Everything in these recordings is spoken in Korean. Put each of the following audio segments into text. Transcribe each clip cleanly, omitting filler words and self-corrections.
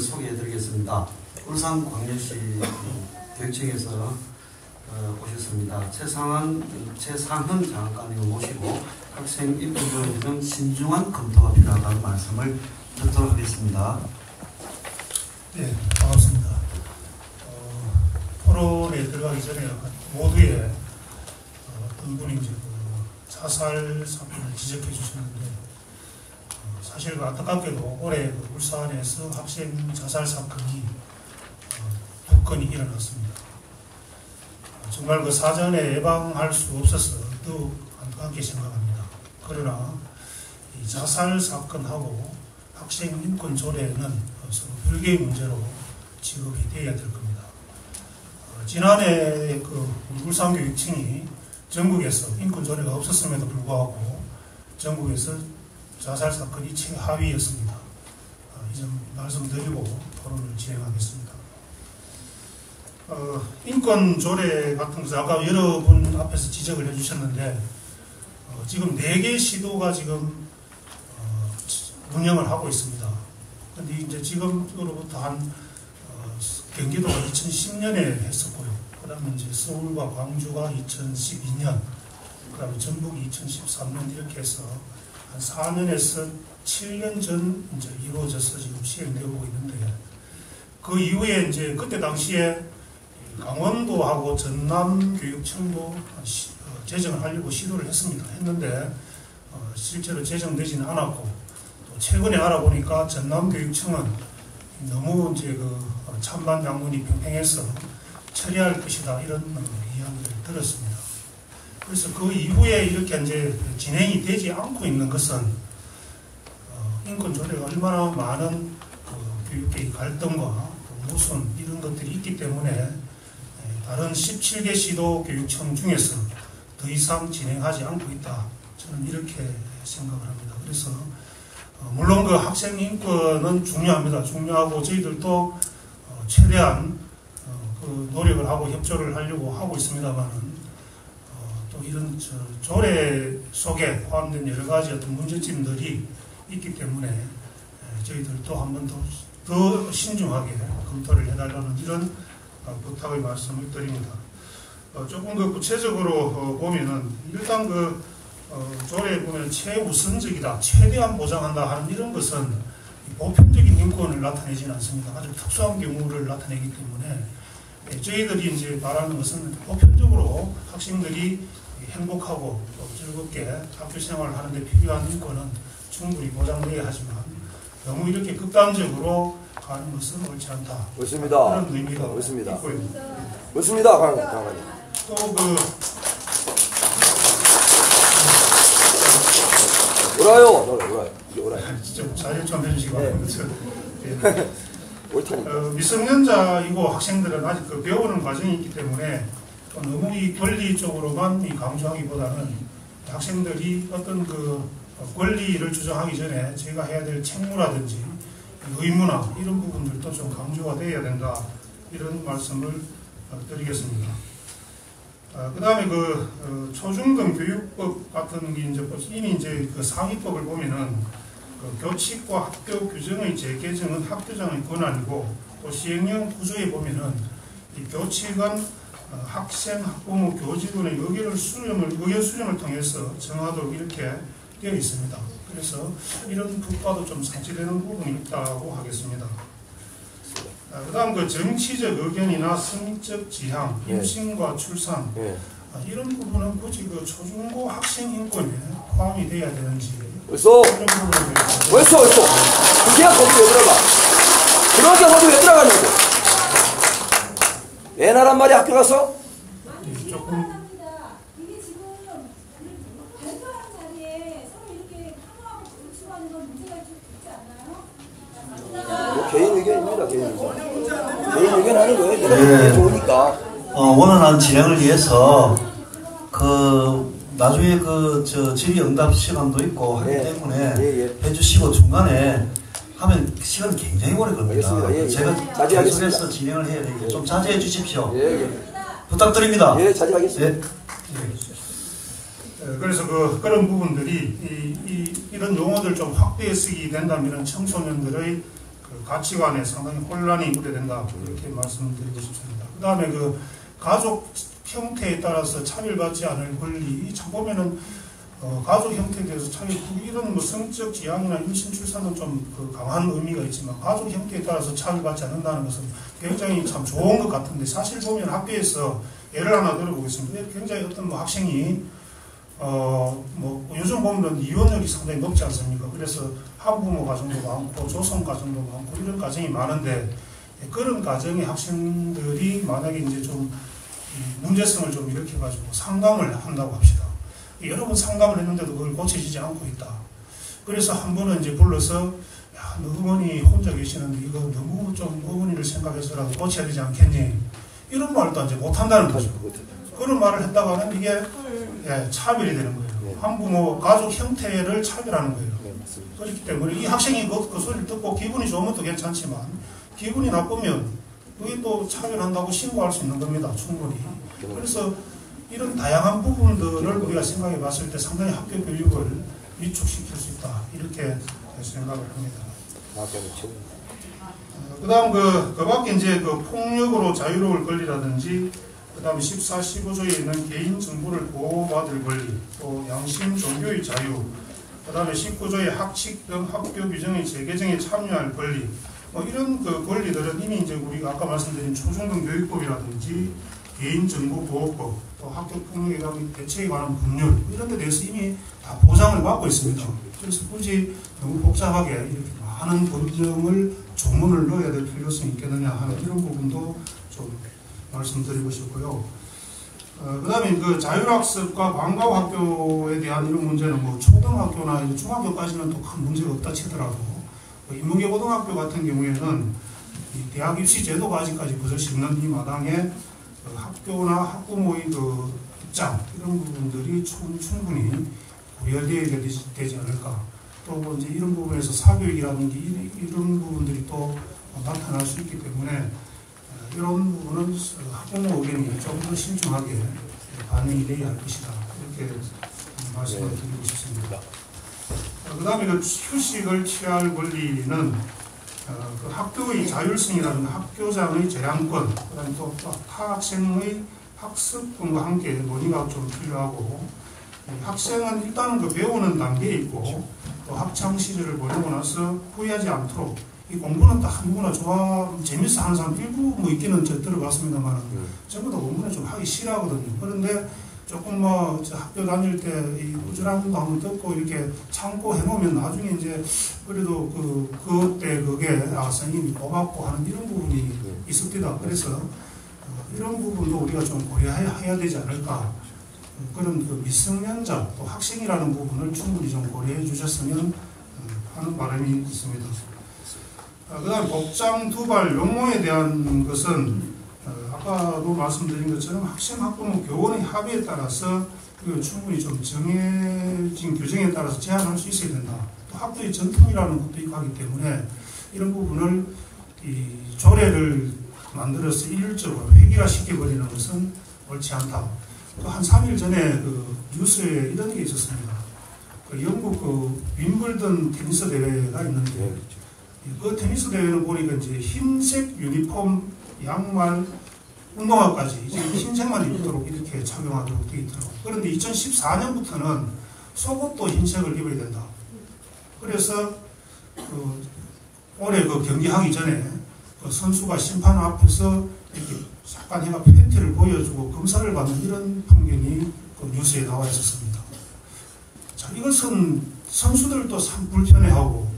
분을 소개해 드리겠습니다. 울산광역시 교육청에서 오셨습니다. 최상헌 장관님을 모시고 학생 인권조례 등 신중한 검토가 필요하다는 말씀을 듣도록 하겠습니다. 네, 반갑습니다. 토론에 들어가기 전에 모두의 어떤 분이 이제 자살 사건을 지적해 주셨는데, 사실 안타깝게도 올해 울산에서 학생 자살 사건이 2건이 일어났습니다. 정말 그 사전에 예방할 수 없어서 더욱 안타깝게 생각합니다. 그러나 이 자살 사건하고 학생 인권 조례는 서로 별개의 문제로 지급이 되어야 될 겁니다. 지난해 울산교육청이 전국에서 인권 조례가 없었음에도 불구하고 전국에서 자살 사건이 최하위였습니다. 이 점 말씀드리고 토론을 진행하겠습니다. 인권 조례 같은 것을 아까 여러분 앞에서 지적을 해주셨는데, 지금 4개 시도가 지금 운영을 하고 있습니다. 근데 이제 지금으로부터 한 경기도가 2010년에 했었고요. 그 다음에 이제 서울과 광주가 2012년, 그 다음에 전북이 2013년 이렇게 해서 한 4년에서 7년 전 이제 이루어져서 지금 시행되고 있는데, 그 이후에 이제 그때 당시에 강원도하고 전남교육청도 제정을 하려고 시도를 했는데 실제로 제정되지는 않았고, 또 최근에 알아보니까 전남교육청은 너무 이제 찬반 양론이 평행해서 처리할 것이다 이런 이야기를 들었습니다. 그래서 그 이후에 이렇게 이제 진행이 되지 않고 있는 것은 인권 조례가 얼마나 많은 교육계의 갈등과 모순 이런 것들이 있기 때문에 다른 17개 시도 교육청 중에서 더 이상 진행하지 않고 있다. 저는 이렇게 생각을 합니다. 그래서 물론 그 학생 인권은 중요합니다. 중요하고 저희들도 최대한 노력을 하고 협조를 하려고 하고 있습니다만은 또 이런 조례 속에 포함된 여러 가지 어떤 문제점들이 있기 때문에 저희들도 한 번 더 신중하게 검토를 해달라는 이런 부탁의 말씀을 드립니다. 조금 더 구체적으로 보면은 일단 조례에 보면 최우선적이다, 최대한 보장한다 하는 이런 것은 보편적인 인권을 나타내지는 않습니다. 아주 특수한 경우를 나타내기 때문에 저희들이 이제 말하는 것은 보편적으로 학생들이 행복하고 또 즐겁게 학교 생활을 하는데 필요한 인권은 충분히 보장되어야 하지만 너무 이렇게 극단적으로 가는 것은 옳지 않다. 맞습니다. 그런 의미가 맞습니다. 있고요. 맞습니다, 강관님. 또 오라요. 진짜 자제 좀 해주시기 바랍니다. 옳다니까. 미성년자이고 학생들은 아직 배우는 과정이 있기 때문에 또 너무 이 권리 쪽으로만 강조하기보다는 학생들이 어떤 권리를 주장하기 전에 제가 해야 될 책무라든지 의무나 이런 부분들도 좀 강조가 되어야 된다. 이런 말씀을 드리겠습니다. 그 다음에 초중등 교육법 같은 게 이미 이제 상위법을 보면은 교칙과 학교 규정의 재개정은 학교장의 권한이고, 또 시행령 구조에 보면은 이 교칙은 학생, 학부모, 교직원의 의견 수렴을 통해서 정하도록 이렇게 되어 있습니다. 그래서 이런 부과도 좀 상치되는 부분이 있다고 하겠습니다. 그 다음 정치적 의견이나 성적 지향, 임신과 출산 이런 부분은 굳이 초중고 학생 인권에 포함이 돼야 되는지 벌써 그게야 거기 왜 들어가? 그러게 거기 왜 들어가는 거고? 애 나란 말이 학교 가서? 조금 개인 의견입니다. 개인 의견 하는 거예요. 네. 좋으니까. 원활한 진행을 위해서 나중에 질의응답 시간도 있고 하기 때문에 해주시고 중간에 하면 시간이 굉장히 오래 걸립니다. 제가 계속해서 진행을 해야 되니까 좀 자제해 주십시오. 부탁드립니다. 자제하겠습니다. 그래서 그런 부분들이 이런 용어들 좀 확대해 쓰기 된다면 청소년들의 그 가치관에 상당히 혼란이 우려된다. 이렇게 말씀드리고 싶습니다. 그 다음에 그 가족 형태에 따라서 차별받지 않을 권리, 참 보면은 가족 형태에 대해서 차별, 이런 뭐 성적 지향이나 임신 출산은 좀 그 강한 의미가 있지만 가족 형태에 따라서 차별받지 않는다는 것은 굉장히 참 좋은 것 같은데, 사실 보면 학교에서 예를 하나 들어보겠습니다. 굉장히 어떤 뭐 학생이 뭐 요즘 보면 이혼율이 상당히 높지 않습니까? 그래서 한부모 가정도 많고 조성 가정도 많고 이런 가정이 많은데, 그런 가정의 학생들이 만약에 이제 좀 문제성을 좀 일으켜가지고 상담을 한다고 합시다. 여러 번 상담을 했는데도 그걸 고쳐지지 않고 있다. 그래서 한 번은 이제 불러서, 야, 너 어머니 혼자 계시는데 이거 너무 좀 어머니를 생각해서라도 고쳐야 되지 않겠니? 이런 말도 이제 못한다는 거죠. 그런 말을 했다고 하면 이게 차별이 되는 거예요. 한부모 가족 형태를 차별하는 거예요. 그렇기 때문에 이 학생이 그 소리를 듣고 기분이 좋으면 또 괜찮지만, 기분이 나쁘면 그게 또 차별한다고 신고할 수 있는 겁니다. 충분히. 그래서 이런 다양한 부분들을 우리가 생각해 봤을 때 상당히 학교 교육을 위축시킬 수 있다. 이렇게 생각을 합니다. 그 다음 그 밖에 이제 그 폭력으로 자유로울 권리라든지, 그 다음에 14, 15조에 있는 개인정보를 보호받을 권리, 또 양심, 종교의 자유, 그 다음에 19조의 학칙 등 학교 규정의 재개정에 참여할 권리, 뭐 이런 그 권리들은 이미 이제 우리가 아까 말씀드린 초중등 교육법이라든지 개인정보보호법, 또 학교폭력에 관한 대책에 관한 법률, 이런 데 대해서 이미 다 보장을 받고 있습니다. 그래서 굳이 너무 복잡하게 이렇게 많은 법령을 조문을 넣어야 될 필요성이 있겠느냐 하는 이런 부분도 좀 말씀드리고 싶고요. 그 다음에 그 자율학습과 방과후학교에 대한 이런 문제는 뭐 초등학교나 중학교까지는 또 큰 문제가 없다 치더라도, 인문계 고등학교 같은 경우에는 이 대학 입시 제도가 아직까지 버젓이 없는 이 마당에 그 학교나 학부모의 그 입장, 이런 부분들이 충분히 고려되어야 되지 않을까. 또 이제 이런 부분에서 사교육이라든지 이런 부분들이 또 나타날 수 있기 때문에, 이런 부분은 학부모 의견이 좀 더 신중하게 반영이 돼야 할 것이다. 이렇게 말씀을 드리고 싶습니다. 그 다음에 그 휴식을 취할 권리는 그 학교의 자율성이라든가 학교장의 재량권, 그 다음에 또 타 학생의 학습권과 함께 논의가 좀 필요하고, 학생은 일단은 그 배우는 단계에 있고, 또 학창 시절을 보내고 나서 후회하지 않도록, 이 공부는 딱 누구나 재밌어 하는 사람 일부 뭐 있기는 들어봤습니다만, 전부 다 공부는 좀 하기 싫어하거든요. 그런데 조금 뭐 학교 다닐 때 이 꾸준한 거 한번 듣고 이렇게 참고 해놓으면 나중에 이제 그래도 그때 그게 선생님이 고맙고 하는 이런 부분이 있습니다. 그래서 이런 부분도 우리가 좀 고려해야 되지 않을까. 그런 그 미성년자 또 학생이라는 부분을 충분히 좀 고려해 주셨으면 하는 바람이 있습니다. 그 다음 복장, 두발, 용모에 대한 것은 아까도 말씀드린 것처럼 학생, 학부모, 교원의 합의에 따라서 충분히 좀 정해진 규정에 따라서 제한할 수 있어야 된다. 또 학교의 전통이라는 것도 있고 하기 때문에 이런 부분을 이 조례를 만들어서 일률적으로 획일화시켜버리는 것은 옳지 않다. 또 한 3일 전에 그 뉴스에 이런 게 있었습니다. 그 영국 그 윈블던 테니스 대회가 있는데, 그 테니스 대회는 보니까 이제 흰색 유니폼, 양말, 운동화까지 이제 흰색만 입도록 이렇게 착용하도록 되어 있더라고요. 그런데 2014년부터는 속옷도 흰색을 입어야 된다. 그래서 그 올해 그 경기하기 전에 그 선수가 심판 앞에서 이렇게 잠깐 해가 팬티를 보여주고 검사를 받는 이런 풍경이 그 뉴스에 나와 있었습니다. 자, 이것은 선수들도 참 불편해하고,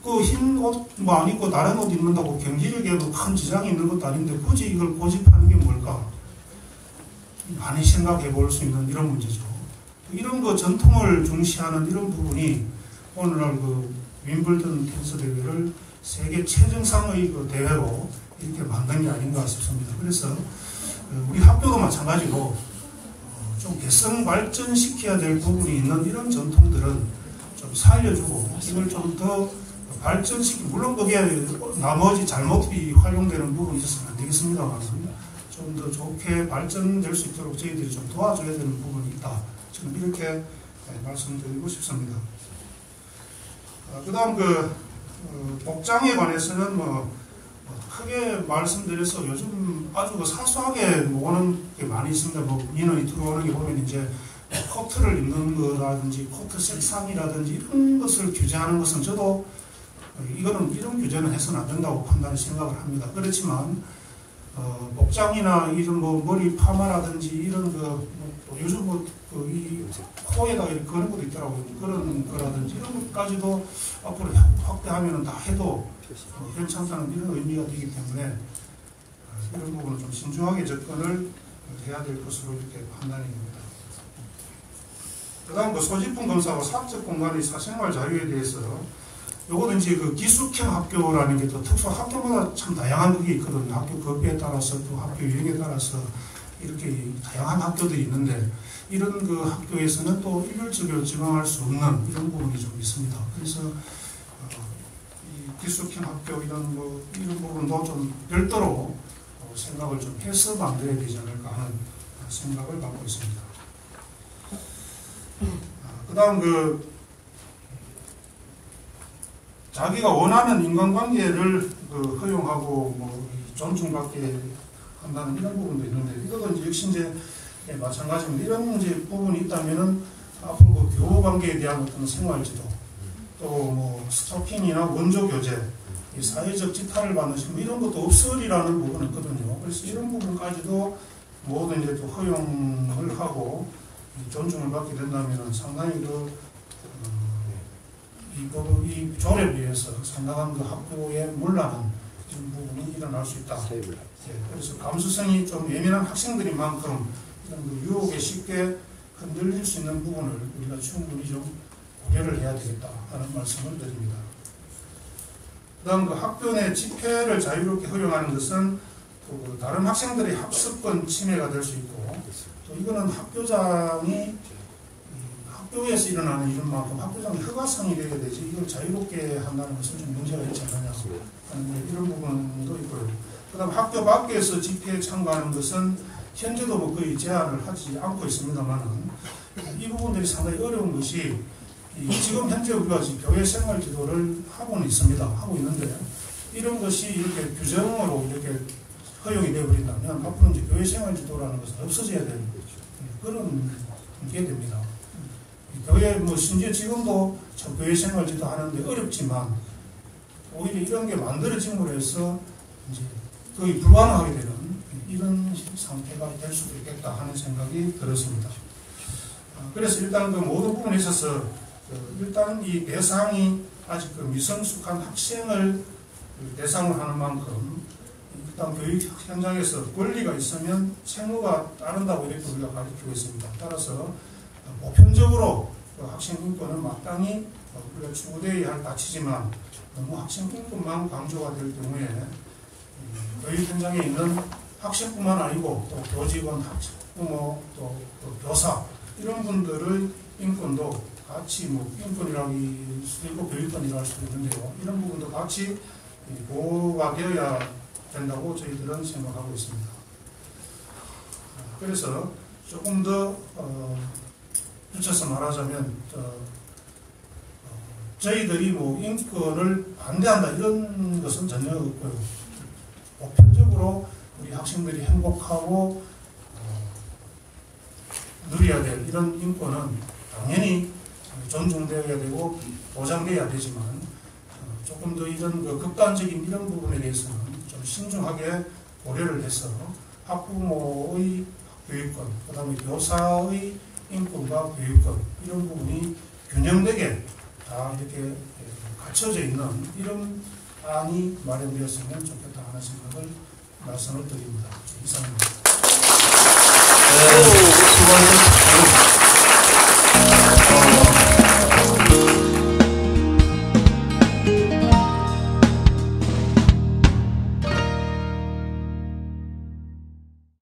그 흰 옷 뭐 안 입고 다른 옷 입는다고 경기력에 큰 지장이 있는 것도 아닌데 굳이 이걸 고집하는 게 뭘까? 많이 생각해 볼 수 있는 이런 문제죠. 이런 그 전통을 중시하는 이런 부분이 오늘날 그 윈블던 테니스 대회를 세계 최정상의 그 대회로 이렇게 만든 게 아닌가 싶습니다. 그래서 우리 학교도 마찬가지로 좀 개성 발전시켜야 될 부분이 있는 이런 전통들은 좀 살려주고 이걸 좀 더 발전시키고, 물론 그게 나머지 잘못이 활용되는 부분이 있어서는 안 되겠습니다만 좀 더 좋게 발전될 수 있도록 저희들이 좀 도와줘야 되는 부분이 있다. 지금 이렇게 말씀드리고 싶습니다. 그 다음 복장에 관해서는 크게 말씀드려서 요즘 아주 사소하게 오는 게 많이 있습니다. 인원이 들어오는 게 보면 이제 코트를 입는 거라든지 코트 색상이라든지 이런 것을 규제하는 것은 저도 이런 규제는 해서는 안 된다고 생각을 합니다. 그렇지만 복장이나 이런 머리 파마라든지 이런 요즘 이 코에다가 이렇게 그런 것도 있더라고요. 그런 거라든지 이런 것까지도 앞으로 확대하면 다 해도 괜찮다는 이런 의미가 되기 때문에 이런 부분은 좀 신중하게 접근을 해야 될 것으로 이렇게 판단이 됩니다. 그 다음 소지품 검사와 사적 공간의 사생활 자유에 대해서 요거는 이제 기숙형 학교라는 게 또 특수 학교마다 참 다양한 게 있거든요. 학교 급비에 따라서 또 학교 유형에 따라서 이렇게 다양한 학교들이 있는데 이런 학교에서는 또 일률적으로 지정할 수 없는 이런 부분이 좀 있습니다. 그래서 이 기숙형 학교 이런 부분도 좀 별도로 생각을 좀 해서 만들어야 되지 않을까 하는 생각을 갖고 있습니다. 그 다음 자기가 원하는 인간관계를 허용하고 존중받게 한다는 이런 부분도 있는데 이것은 이제 역시 이제 마찬가지입니다. 이런 이제 부분이 있다면은 앞으로 교우 관계에 대한 어떤 생활지도 또 스토킹이나 원조 교제, 이 사회적 지탄을 받는 이런 것도 없으리라는 부분이 있거든요. 그래서 이런 부분까지도 모두 이제 또 허용을 하고 존중을 받게 된다면은 상당히 이 조례에 의해서 상당한 학교의 문란한 이런 부분이 일어날 수 있다. 그래서 감수성이 좀 예민한 학생들인 만큼 이런 유혹에 쉽게 흔들릴 수 있는 부분을 우리가 충분히 좀 고려를 해야 되겠다 하는 말씀을 드립니다. 그 다음 학교 내 집회를 자유롭게 허용하는 것은 또 다른 학생들의 학습권 침해가 될 수 있고 또 이거는 학교장이 학교에서 일어나는 이런 만큼 학교장이 허가성이 되어야 되지 이걸 자유롭게 한다는 것은 좀 문제가 있지 않느냐 하는 이런 부분도 있고요. 그 다음 학교 밖에서 집회에 참가하는 것은 현재도 거의 제한을 하지 않고 있습니다만 이 부분들이 상당히 어려운 것이 지금 현재 우리가 교회 생활 지도를 하고는 있습니다. 하고 있는데 이런 것이 이렇게 규정으로 이렇게 허용이 되어버린다면 앞으로 이제 교회 생활 지도라는 것은 없어져야 되는 그런 게 됩니다. 교회 심지어 지금도 교회 생활 지도 하는데 어렵지만 오히려 이런 게 만들어짐으로 해서 이제 거의 불가능하게 되는 이런 상태가 될 수도 있겠다 하는 생각이 들었습니다. 그래서 일단 모든 부분에 있어서 일단 이 대상이 아직 미성숙한 학생을 대상으로 하는 만큼 일단 교육 현장에서 권리가 있으면 책무가 따른다고 이렇게 우리가 가르치고 있습니다. 따라서 보편적으로 학생 인권은 마땅히 우리가 추구되어야 할 가치지만 너무 학생 인권만 강조가 될 경우에 교육 현장에 있는 학생뿐만 아니고 또 교직원, 학부모, 또 교사 이런 분들의 인권도 같이 인권이라고 할 수도 있고 교육권이라고 할 수도 있는데요. 이런 부분도 같이 보호가 되어야 된다고 저희들은 생각하고 있습니다. 그래서 조금 더 붙여서 말하자면 저희들이 인권을 반대한다 이런 것은 전혀 없고요. 보편적으로 우리 학생들이 행복하고 누려야 될 이런 인권은 당연히 존중되어야 되고 보장되어야 되지만 조금 더 이런 극단적인 이런 부분에 대해서는 좀 신중하게 고려를 해서 학부모의 교육권, 그 다음에 교사의 인권과 교육권 이런 부분이 균형되게 다 이렇게 갖춰져 있는 이런 안이 마련되었으면 좋겠다 하는 생각을 말씀을 드립니다. 이상입니다. 네, 수고하셨습니다.